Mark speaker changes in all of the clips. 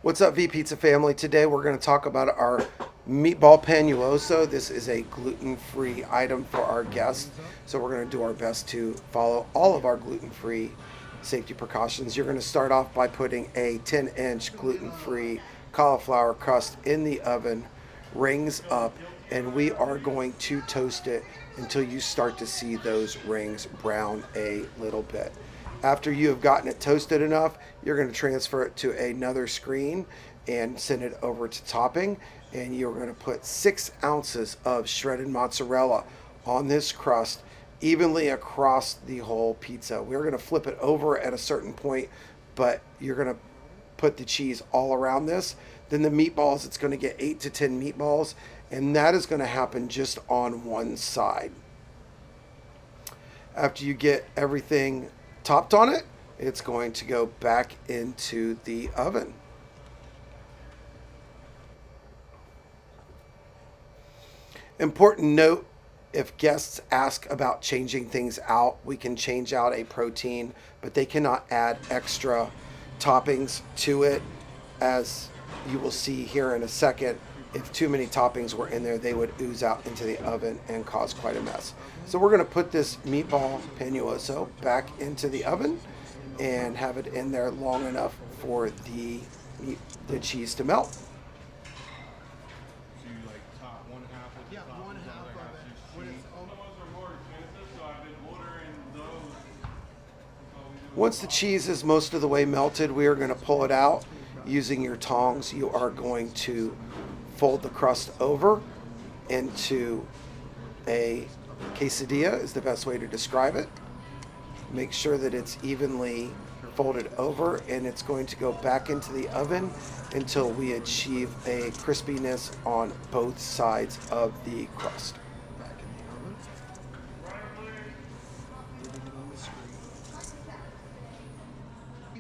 Speaker 1: What's up, V Pizza family? Today we're going to talk about our Meatball Panuozzo. This is a gluten-free item for our guests, so we're going to do our best to follow all of our gluten-free safety precautions. You're going to start off by putting a 10-inch gluten-free cauliflower crust in the oven, rings up, and we are going to toast it until you start to see those rings brown a little bit. After you have gotten it toasted enough, you're going to transfer it to another screen and send it over to topping. And you're going to put 6 ounces of shredded mozzarella on this crust evenly across the whole pizza. We're going to flip it over at a certain point, but you're going to put the cheese all around this. Then the meatballs, it's going to get 8 to 10 meatballs, and that is going to happen just on one side. After you get everything topped on it, it's going to go back into the oven. Important note, if guests ask about changing things out, we can change out a protein, but they cannot add extra toppings to it. As you will see here in a second, if too many toppings were in there, they would ooze out into the oven and cause quite a mess. So we're going to put this Meatball Panuozzo back into the oven and have it in there long enough for the cheese to melt. Once the cheese is most of the way melted, we are going to pull it out. Using your tongs, you are going to fold the crust over into a quesadilla, is the best way to describe it. Make sure that it's evenly folded over, and it's going to go back into the oven until we achieve a crispiness on both sides of the crust.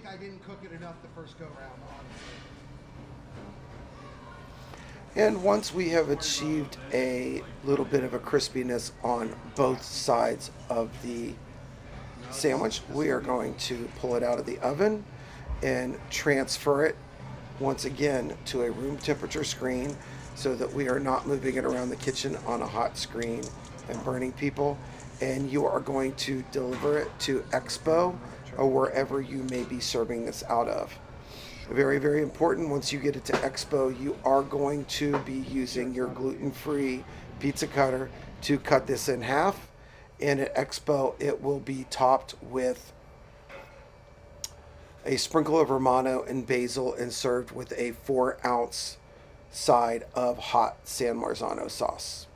Speaker 2: I didn't cook it enough the first go round, honestly.
Speaker 1: And once we have achieved a little bit of a crispiness on both sides of the sandwich, we are going to pull it out of the oven and transfer it once again to a room temperature screen so that we are not moving it around the kitchen on a hot screen and burning people. And you are going to deliver it to Expo or wherever you may be serving this out of. Very, very important, once you get it to Expo, you are going to be using your gluten-free pizza cutter to cut this in half. And at Expo, it will be topped with a sprinkle of Romano and basil and served with a 4-ounce side of hot San Marzano sauce.